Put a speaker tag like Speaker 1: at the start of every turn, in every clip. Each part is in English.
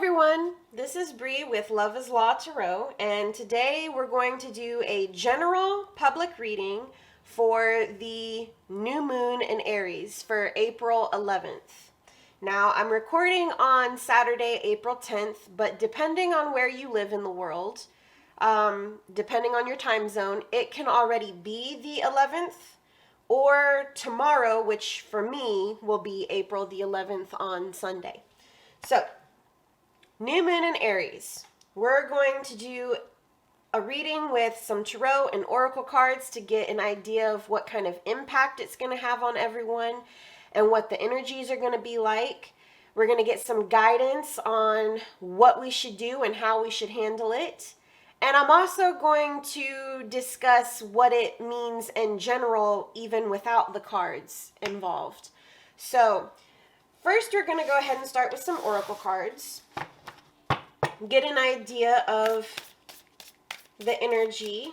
Speaker 1: everyone, this is Bree with Love is Law Tarot, and today we're going to do a general public reading for the new moon in Aries for April 11th. Now, I'm recording on Saturday, April 10th, but depending on where you live in the world, depending on your time zone, it can already be the 11th or tomorrow, which for me will be April the 11th on Sunday. So, new moon in Aries. We're going to do a reading with some tarot and oracle cards to get an idea of what kind of impact it's going to have on everyone and what the energies are going to be like. We're going to get some guidance on what we should do and how we should handle it. And I'm also going to discuss what it means in general, even without the cards involved. So, first we're going to go ahead and start with some oracle cards. Get an idea of the energy.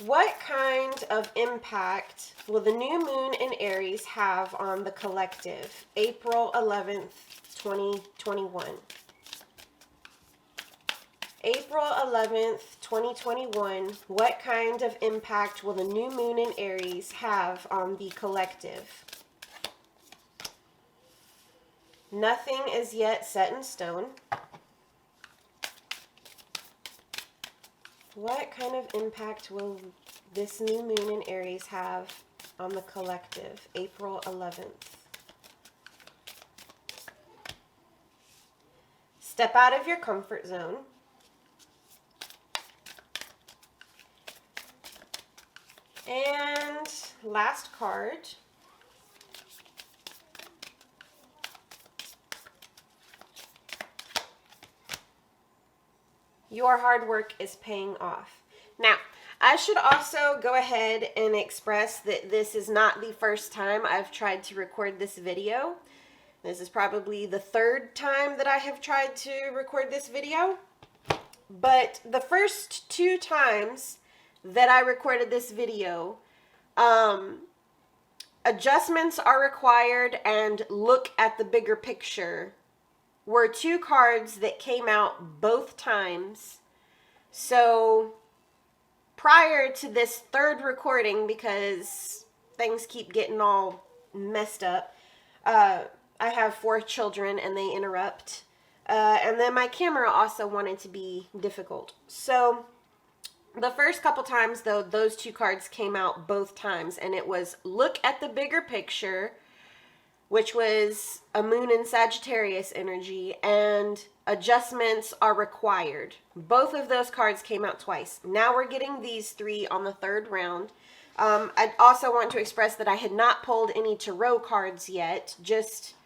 Speaker 1: What kind of impact will the new moon in Aries have on the collective? April 11th, 2021. April 11th, 2021. What kind of impact will the new moon in Aries have on the collective? Nothing is yet set in stone. What kind of impact will this new moon in Aries have on the collective, April 11th? Step out of your comfort zone. And last card. Your hard work is paying off. Now, I should also go ahead and express that this is not the first time I've tried to record this video. This is probably the third time that I have tried to record this video. But the first two times that I recorded this video, adjustments are required and look at the bigger picture were two cards that came out both times. So prior to this third recording, because things keep getting all messed up, I have 4 children and they interrupt. And then my camera also wanted to be difficult. So the first couple times, though, those two cards came out both times. And it was look at the bigger picture, which was a moon in Sagittarius energy, and adjustments are required. Both of those cards came out twice. Now we're getting these 3 on the third round. I also want to express that I had not pulled any tarot cards yet, just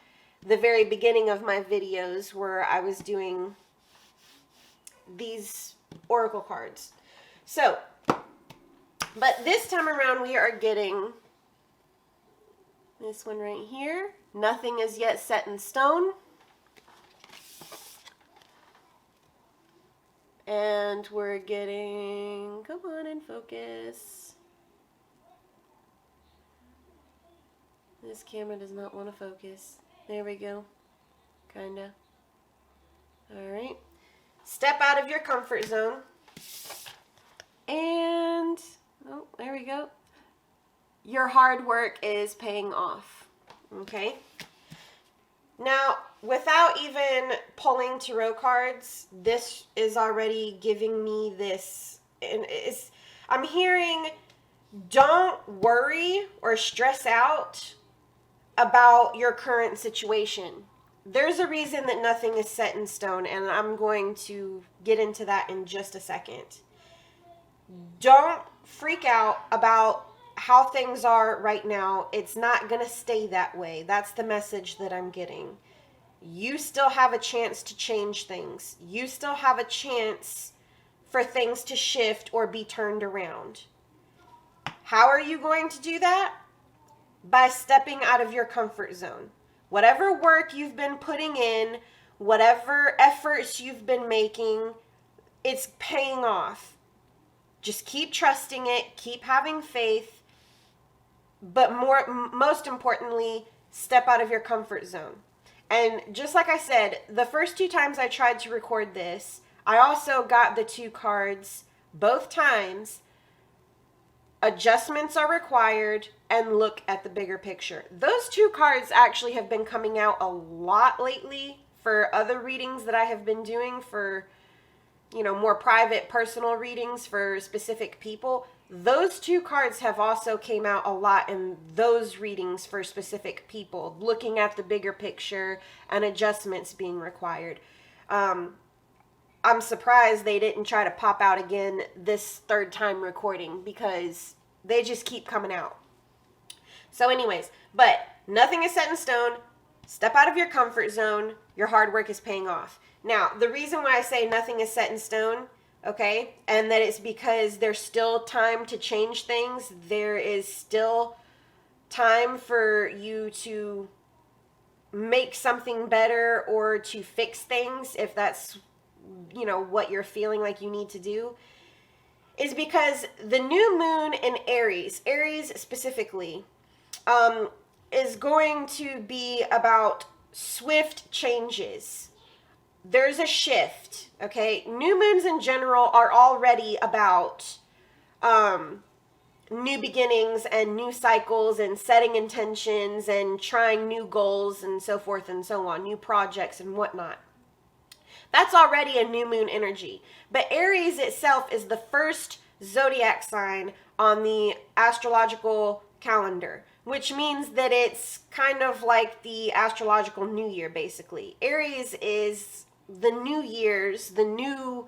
Speaker 1: the very beginning of my videos where I was doing these oracle cards. So, but this time around we are getting this one right here. Nothing is yet set in stone. And we're getting, come on and focus. This camera does not want to focus. There we go. Kinda. Alright. Step out of your comfort zone. And, oh, there we go. Your hard work is paying off. Okay? Now, without even pulling tarot cards, this is already giving me this. And I'm hearing, don't worry or stress out about your current situation. There's a reason that nothing is set in stone, and I'm going to get into that in just a second. Don't freak out about how things are right now. It's not going to stay that way. That's the message that I'm getting. You still have a chance to change things. You still have a chance for things to shift or be turned around. How are you going to do that? By stepping out of your comfort zone. Whatever work you've been putting in, whatever efforts you've been making, it's paying off. Just keep trusting it, keep having faith, but most importantly, step out of your comfort zone. And just like I said, the first 2 times I tried to record this, I also got the 2 cards both times. Adjustments are required, and look at the bigger picture. Those 2 cards actually have been coming out a lot lately for other readings that I have been doing for, more private personal readings for specific people. Those 2 cards have also came out a lot in those readings for specific people, looking at the bigger picture and adjustments being required. I'm surprised they didn't try to pop out again this 3rd time recording, because they just keep coming out. So anyways, but nothing is set in stone. Step out of your comfort zone. Your hard work is paying off. Now, the reason why I say nothing is set in stone, okay, and that it's because there's still time to change things. There is still time for you to make something better or to fix things, if that's what you're feeling like you need to do, is because the new moon in Aries specifically, is going to be about swift changes. There's a shift, okay? New moons in general are already about new beginnings and new cycles and setting intentions and trying new goals and so forth and so on, new projects and whatnot. That's already a new moon energy. But Aries itself is the first zodiac sign on the astrological calendar, which means that it's kind of like the astrological new year, basically. Aries is the new year's, the new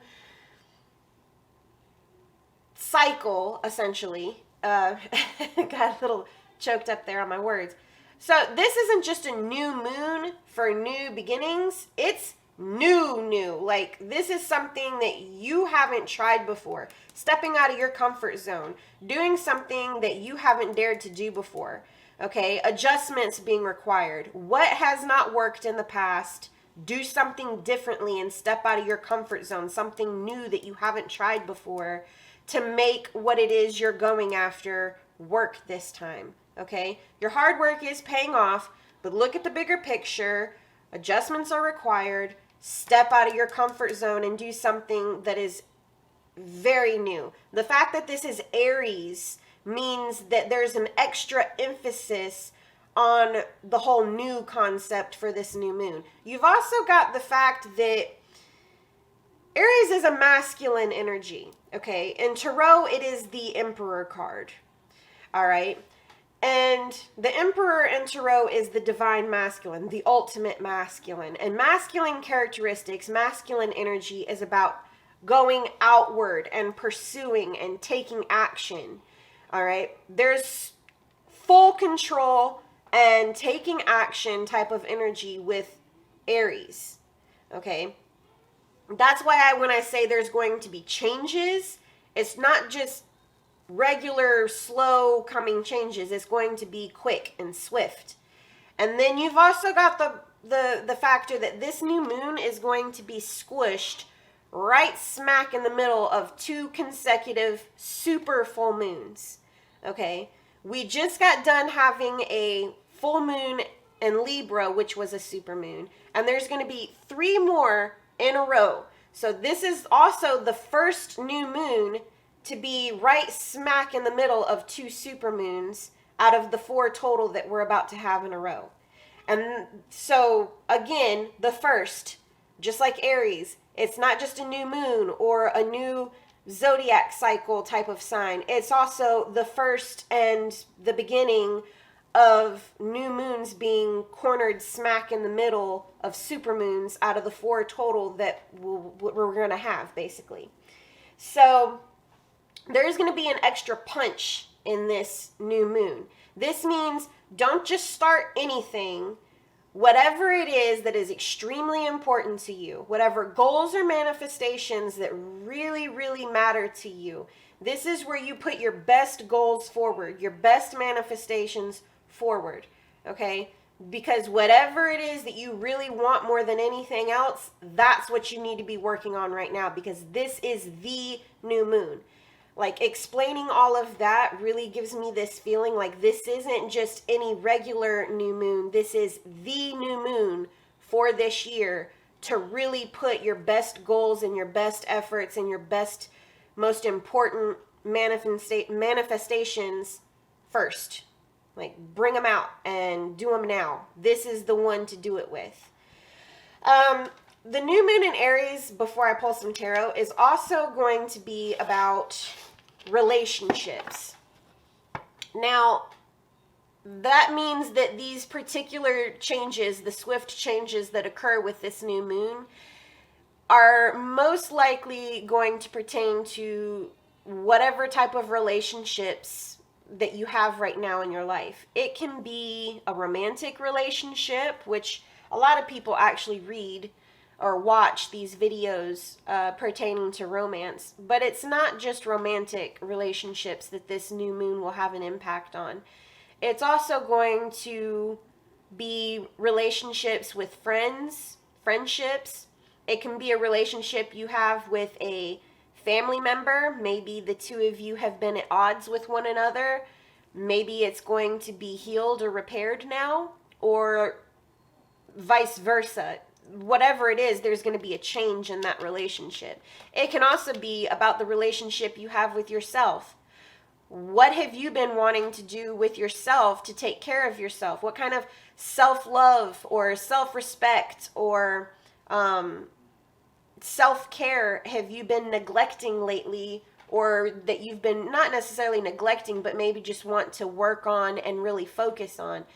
Speaker 1: cycle, essentially. Got a little choked up there on my words. So this isn't just a new moon for new beginnings. It's new. Like, this is something that you haven't tried before. Stepping out of your comfort zone. Doing something that you haven't dared to do before. Okay? Adjustments being required. What has not worked in the past, do something differently and step out of your comfort zone. Something new that you haven't tried before to make what it is you're going after work this time. Okay? Your hard work is paying off, but look at the bigger picture. Adjustments are required. Step out of your comfort zone and do something that is very new. The fact that this is Aries means that there's an extra emphasis on the whole new concept for this new moon. You've also got the fact that Aries is a masculine energy, okay? In Tarot, it is the Emperor card, all right? And the Emperor in Tarot is the divine masculine, the ultimate masculine. And masculine characteristics, masculine energy is about going outward and pursuing and taking action, all right? There's full control and taking action type of energy with Aries, okay? That's why when I say there's going to be changes, it's not just regular slow coming changes. It's going to be quick and swift. And then you've also got the factor that this new moon is going to be squished right smack in the middle of 2 consecutive super full moons. Okay? We just got done having a full moon in Libra, which was a super moon, and there's going to be 3 more in a row. So this is also the first new moon to be right smack in the middle of 2 supermoons out of the 4 total that we're about to have in a row. And so, again, the first, just like Aries, it's not just a new moon or a new zodiac cycle type of sign. It's also the first and the beginning of new moons being cornered smack in the middle of supermoons out of the 4 total that we're going to have, basically. So there's going to be an extra punch in this new moon. This means don't just start anything. Whatever it is that is extremely important to you, whatever goals or manifestations that really, really matter to you, this is where you put your best goals forward, your best manifestations forward, okay? Because whatever it is that you really want more than anything else, that's what you need to be working on right now, because this is the new moon. Like, explaining all of that really gives me this feeling like this isn't just any regular new moon. This is the new moon for this year to really put your best goals and your best efforts and your best, most important manifestations first. Like, bring them out and do them now. This is the one to do it with. The new moon in Aries, before I pull some tarot, is also going to be about relationships. Now, that means that these particular changes, the swift changes that occur with this new moon, are most likely going to pertain to whatever type of relationships that you have right now in your life. It can be a romantic relationship, which a lot of people actually read or watch these videos pertaining to romance, but it's not just romantic relationships that this new moon will have an impact on. It's also going to be relationships with friendships. It can be a relationship you have with a family member. Maybe the two of you have been at odds with one another. Maybe it's going to be healed or repaired now, or vice versa. Whatever it is, there's going to be a change in that relationship. It can also be about the relationship you have with yourself. What have you been wanting to do with yourself to take care of yourself? What kind of self-love or self-respect or self-care have you been neglecting lately, or that you've been not necessarily neglecting, but maybe just want to work on and really focus on?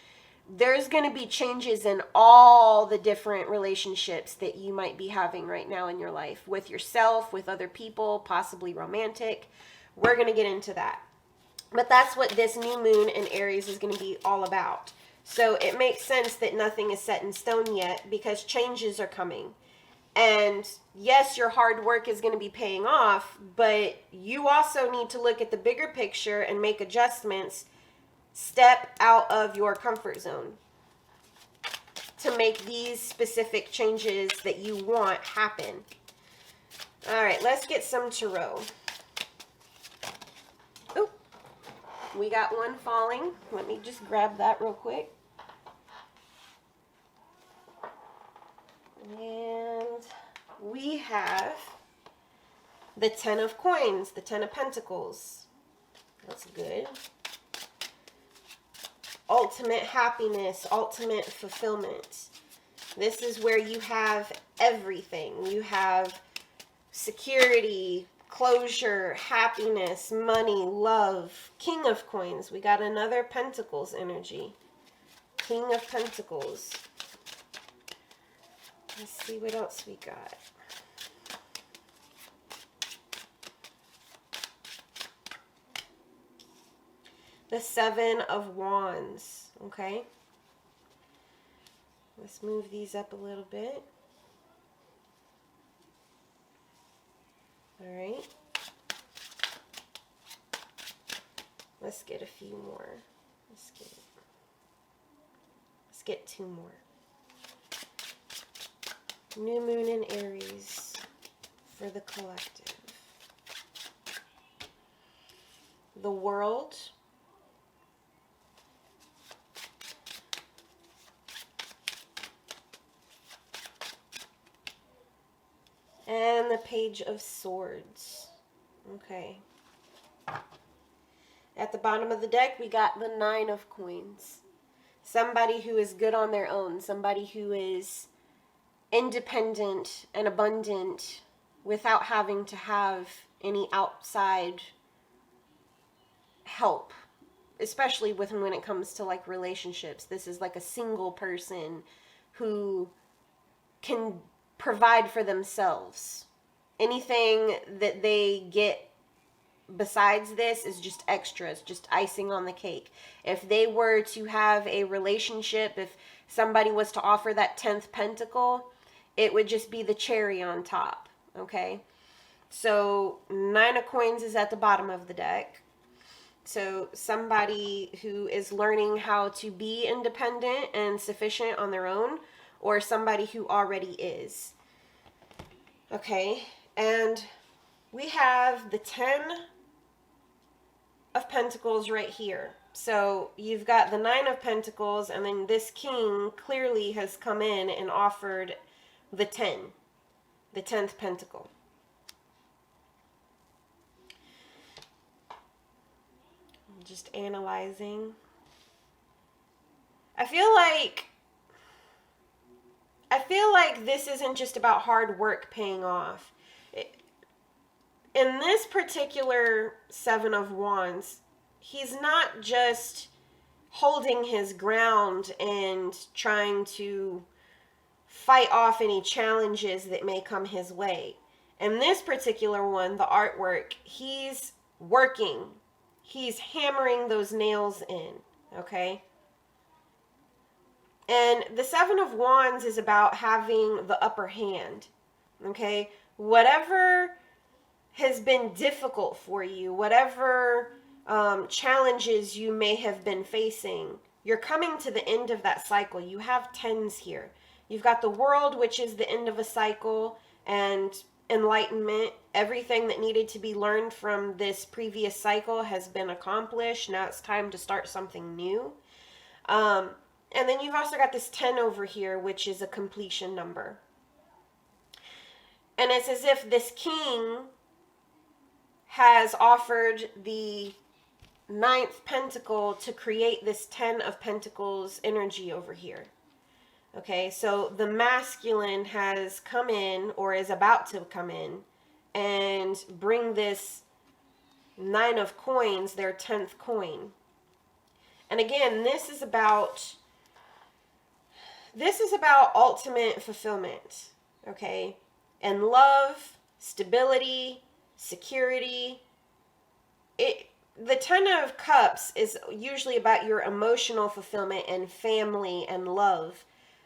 Speaker 1: There's going to be changes in all the different relationships that you might be having right now in your life, with yourself, with other people, possibly romantic. We're going to get into that. But that's what this new moon in Aries is going to be all about. So it makes sense that nothing is set in stone yet, because changes are coming. And yes, your hard work is going to be paying off, but you also need to look at the bigger picture and make adjustments. Step out of your comfort zone to make these specific changes that you want happen. All right, let's get some tarot. Oh, we got one falling. Let me just grab that real quick. And we have the 10 of Coins, the 10 of Pentacles. That's good. Ultimate happiness, ultimate fulfillment. This is where you have everything. You have security, closure, happiness, money, love. King of Coins. We got another Pentacles energy. King of Pentacles. Let's see what else we got. The 7 of Wands, okay? Let's move these up a little bit. All right. Let's get a few more. Let's get 2 more. New moon in Aries for the collective. The World. And the Page of Swords. Okay. At the bottom of the deck, we got the 9 of Coins. Somebody who is good on their own. Somebody who is independent and abundant without having to have any outside help. Especially when it comes to like relationships. This is like a single person who can provide for themselves. Anything that they get besides this is just extras, just icing on the cake. If they were to have a relationship, if somebody was to offer that 10th pentacle, it would just be the cherry on top, okay? So 9 of Coins is at the bottom of the deck. So somebody who is learning how to be independent and sufficient on their own, or somebody who already is. Okay, and we have the 10 of Pentacles right here. So you've got the Nine of Pentacles, and then this king clearly has come in and offered the 10, the 10th pentacle. I'm just analyzing. I feel like this isn't just about hard work paying off. In this particular Seven of Wands, he's not just holding his ground and trying to fight off any challenges that may come his way. In this particular one, the artwork, he's working. He's hammering those nails in, okay? And the Seven of Wands is about having the upper hand, okay? Whatever has been difficult for you, whatever challenges you may have been facing, you're coming to the end of that cycle. You have tens here. You've got the World, which is the end of a cycle, and enlightenment. Everything that needed to be learned from this previous cycle has been accomplished. Now it's time to start something new. And then you've also got this 10 over here, which is a completion number. And it's as if this king has offered the 9th pentacle to create this 10 of pentacles energy over here. Okay, so the masculine has come in, or is about to come in, and bring this 9 of coins, their 10th coin. And again, this is about ultimate fulfillment, okay? And love, stability, security. The 10 of Cups is usually about your emotional fulfillment and family and love.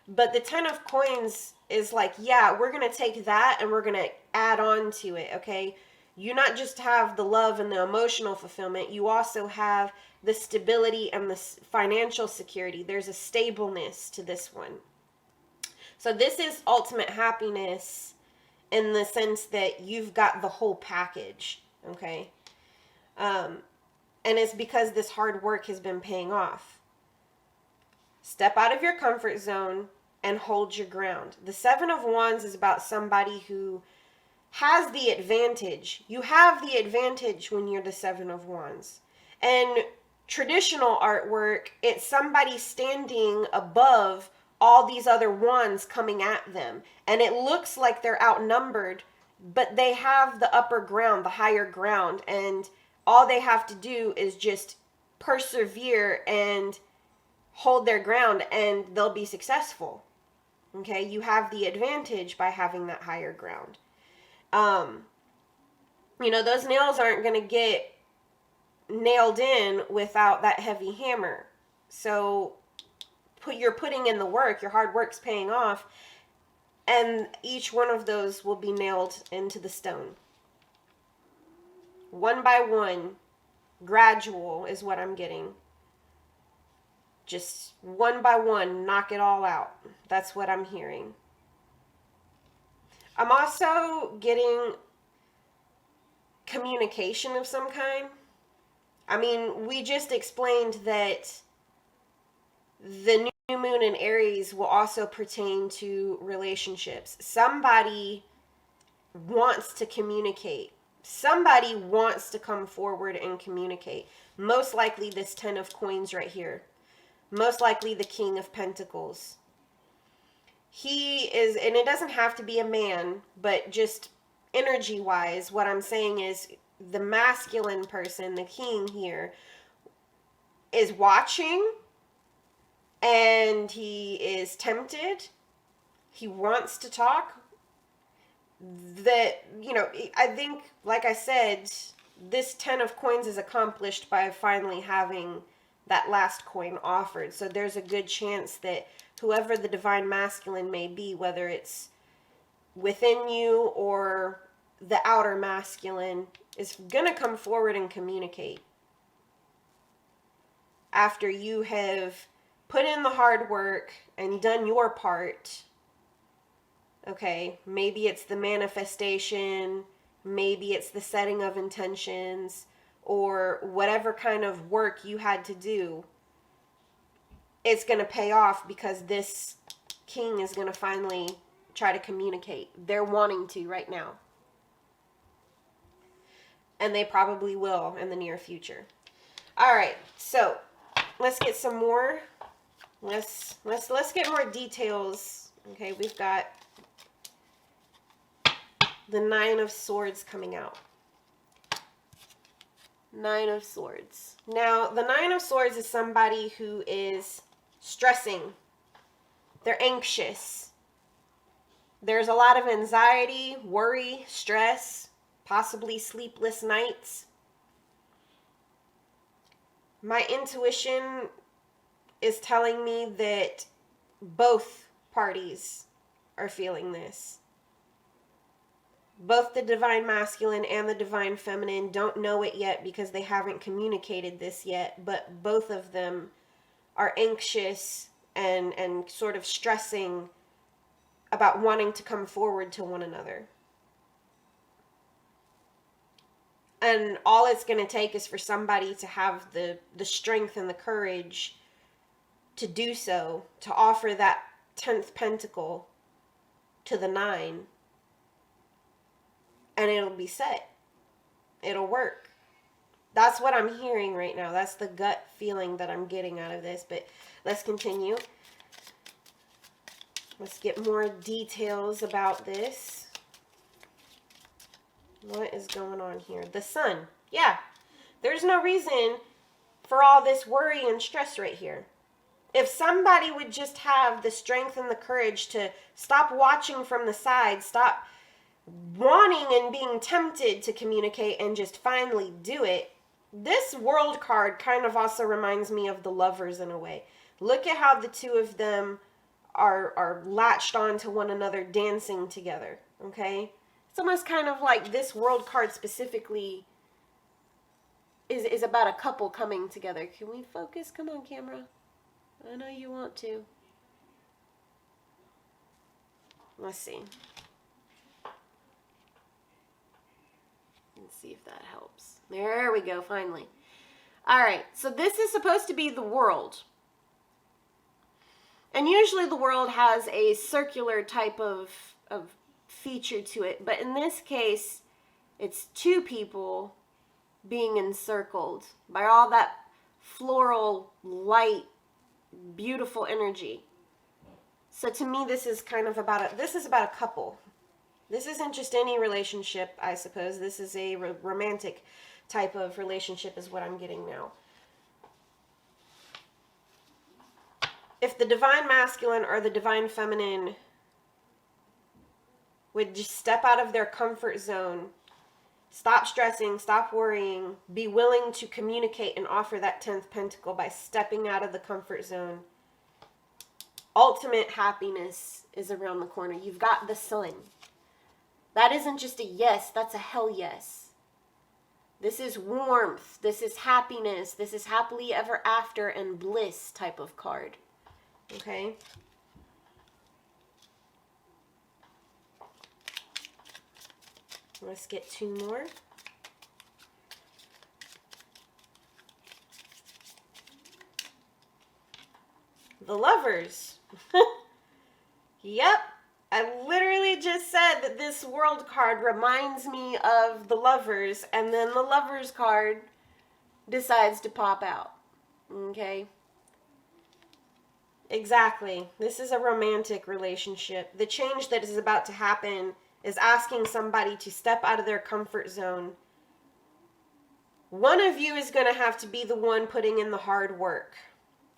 Speaker 1: But the 10 of Coins is like, yeah, we're going to take that and we're going to add on to it, okay? You not just have the love and the emotional fulfillment, you also have the stability and the financial security. There's a stableness to this one. So this is ultimate happiness in the sense that you've got the whole package, okay? And it's because this hard work has been paying off. Step out of your comfort zone and hold your ground. The 7 of Wands is about somebody who has the advantage. You have the advantage when you're the 7 of Wands. And traditional artwork, it's somebody standing above all these other wands coming at them. And it looks like they're outnumbered, but they have the upper ground, the higher ground. And all they have to do is just persevere and hold their ground, and they'll be successful. Okay, you have the advantage by having that higher ground. You know, those nails aren't going to get nailed in without that heavy hammer. So you're putting in the work, your hard work's paying off, and each one of those will be nailed into the stone. One by one, gradual is what I'm getting. Just one by one, knock it all out. That's what I'm hearing. I'm also getting communication of some kind. I mean, we just explained that the new moon in Aries will also pertain to relationships. Somebody wants to communicate. Somebody wants to come forward and communicate. Most likely this 10 of coins right here. Most likely the King of Pentacles. He is, and it doesn't have to be a man, but just energy-wise, what I'm saying is the masculine person, the king here, is watching, and he is tempted. He wants to talk. That, you know, I think, like I said, this 10 of coins is accomplished by finally having that last coin offered. So there's a good chance that whoever the divine masculine may be, whether it's within you or the outer masculine, is going to come forward and communicate. After you have put in the hard work and done your part, okay, maybe it's the manifestation, maybe it's the setting of intentions, or whatever kind of work you had to do, it's going to pay off because this king is going to finally try to communicate. They're wanting to right now. And they probably will in the near future. All right, so let's get some more. Let's get more details. Okay, we've got the Nine of Swords coming out. Nine of Swords. Now, the Nine of Swords is somebody who is stressing. They're anxious. There's a lot of anxiety, worry, stress, possibly sleepless nights. My intuition is telling me that both parties are feeling this. Both the divine masculine and the divine feminine don't know it yet because they haven't communicated this yet, but both of them are anxious and sort of stressing about wanting to come forward to one another. And all it's going to take is for somebody to have the strength and the courage to do so, to offer that 10th pentacle to the 9. And it'll be set. It'll work. That's what I'm hearing right now. That's the gut feeling that I'm getting out of this. But let's continue. Let's get more details about this. What is going on here? The Sun. Yeah. There's no reason for all this worry and stress right here. If somebody would just have the strength and the courage to stop watching from the side, stop wanting and being tempted to communicate and just finally do it. This World card kind of also reminds me of the Lovers in a way. Look at how the two of them are latched on to one another, dancing together, okay? It's almost kind of like this World card specifically is about a couple coming together. Can we focus? Come on, camera. I know you want to. Let's see. Let's see if that helps. There we go, finally. All right, so this is supposed to be the world. And usually the world has a circular type of feature to it. But in this case, it's two people being encircled by all that floral, light, beautiful energy. So to me, this is kind of about a couple. This isn't just any relationship, I suppose. This is a romantic type of relationship is what I'm getting now. If the divine masculine or the divine feminine would just step out of their comfort zone, stop stressing, stop worrying, be willing to communicate and offer that 10th pentacle by stepping out of the comfort zone, ultimate happiness is around the corner. You've got the Sun. That isn't just a yes, that's a hell yes. This is warmth, this is happiness, this is happily ever after and bliss type of card. Okay? Let's get two more. The Lovers. Yep. I literally just said that this World card reminds me of the Lovers, and then the Lovers card decides to pop out. Okay? Exactly. This is a romantic relationship. The change that is about to happen is asking somebody to step out of their comfort zone. One of you is going to have to be the one putting in the hard work.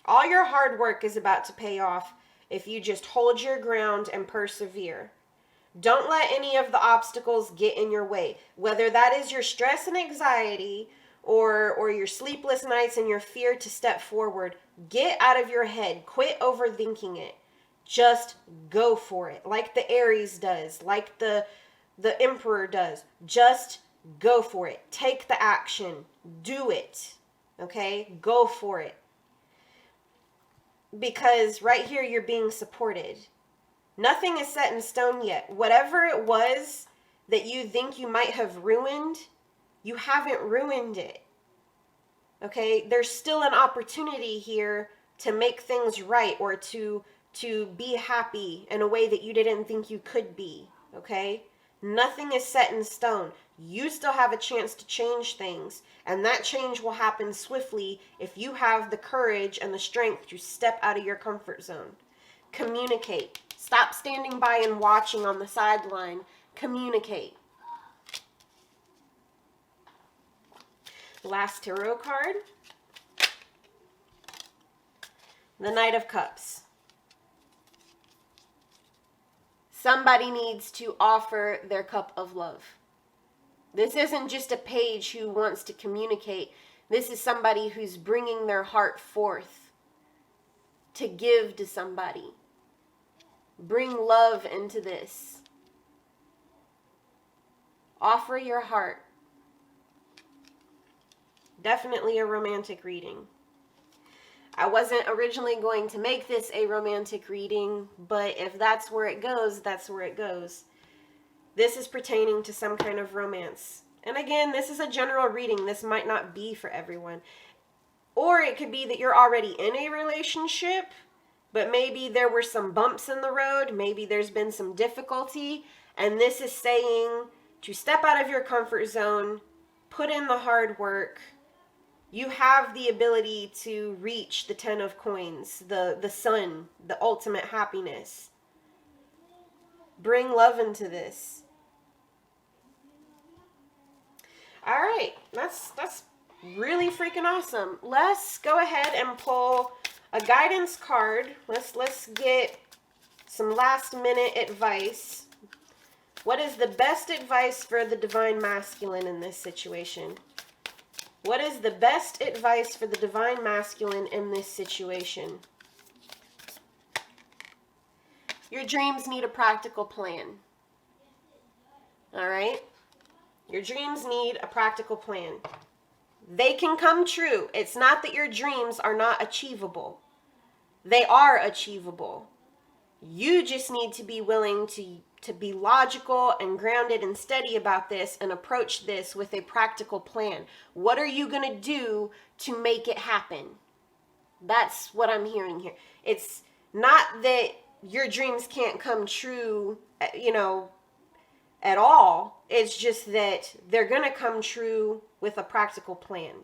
Speaker 1: All your hard work is about to pay off if you just hold your ground and persevere. Don't let any of the obstacles get in your way. Whether that is your stress and anxiety or your sleepless nights and your fear to step forward, get out of your head. Quit overthinking it. Just go for it. Like the Aries does. Like the Emperor does. Just go for it. Take the action. Do it. Okay? Go for it. Because right here you're being supported. Nothing is set in stone yet. Whatever it was that you think you might have ruined, you haven't ruined it. Okay, there's still an opportunity here to make things right, or to be happy in a way that you didn't think you could be. Okay, nothing is set in stone. You still have a chance to change things, and that change will happen swiftly if you have the courage and the strength to step out of your comfort zone. Communicate. Stop standing by and watching on the sideline. Communicate. Last tarot card. The Knight of Cups. Somebody needs to offer their cup of love. This isn't just a page who wants to communicate. This is somebody who's bringing their heart forth to give to somebody. Bring love into this. Offer your heart. Definitely a romantic reading. I wasn't originally going to make this a romantic reading, but if that's where it goes, that's where it goes. This is pertaining to some kind of romance. And again, this is a general reading. This might not be for everyone. Or it could be that you're already in a relationship, but maybe there were some bumps in the road. Maybe there's been some difficulty. And this is saying to step out of your comfort zone, put in the hard work. You have the ability to reach the 10 of coins, the sun, the ultimate happiness. Bring love into this. All right, that's really freaking awesome. Let's go ahead and pull a guidance card. Let's get some last minute advice. What is the best advice for the divine masculine in this situation? What is the best advice for the divine masculine in this situation? Your dreams need a practical plan. All right? Your dreams need a practical plan. They can come true. It's not that your dreams are not achievable. They are achievable. You just need to be willing to be logical and grounded and steady about this and approach this with a practical plan. What are you going to do to make it happen? That's what I'm hearing here. It's not that your dreams can't come true, at all. It's just that they're going to come true with a practical plan.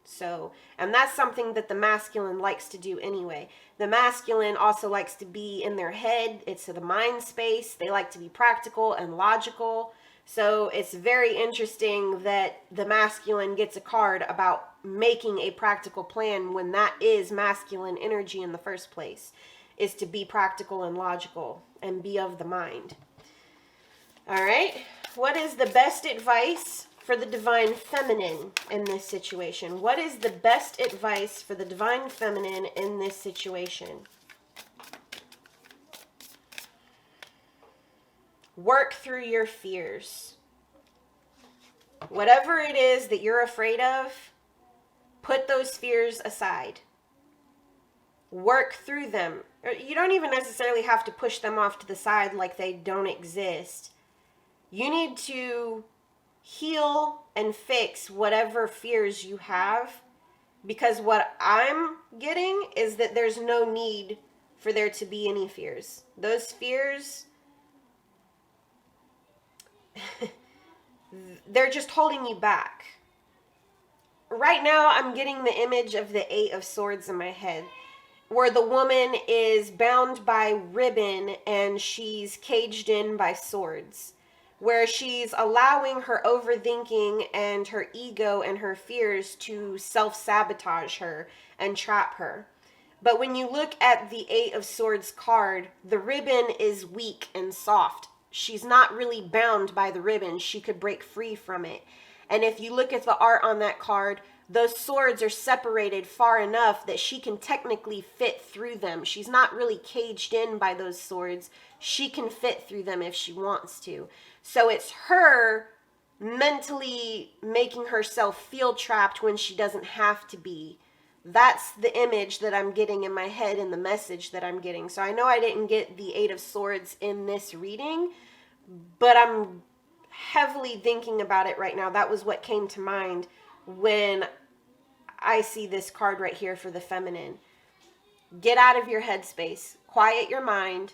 Speaker 1: So, and that's something that the masculine likes to do anyway. The masculine also likes to be in their head. It's the mind space. They like to be practical and logical. So it's very interesting that the masculine gets a card about making a practical plan when that is masculine energy in the first place, is to be practical and logical and be of the mind. All right. What is the best advice for the divine feminine in this situation? What is the best advice for the divine feminine in this situation? Work through your fears. Whatever it is that you're afraid of, put those fears aside. Work through them. You don't even necessarily have to push them off to the side like they don't exist. You need to heal and fix whatever fears you have, because what I'm getting is that there's no need for there to be any fears. Those fears, they're just holding you back. Right now, I'm getting the image of the 8 of Swords in my head, where the woman is bound by ribbon and she's caged in by swords, where she's allowing her overthinking and her ego and her fears to self-sabotage her and trap her. But when you look at the 8 of Swords card, the ribbon is weak and soft. She's not really bound by the ribbon. She could break free from it. And if you look at the art on that card, those swords are separated far enough that she can technically fit through them. She's not really caged in by those swords. She can fit through them if she wants to. So it's her mentally making herself feel trapped when she doesn't have to be. That's the image that I'm getting in my head and the message that I'm getting. So I know I didn't get the 8 of Swords in this reading, but I'm heavily thinking about it right now. That was what came to mind when I see this card right here for the feminine. Get out of your headspace. Quiet your mind.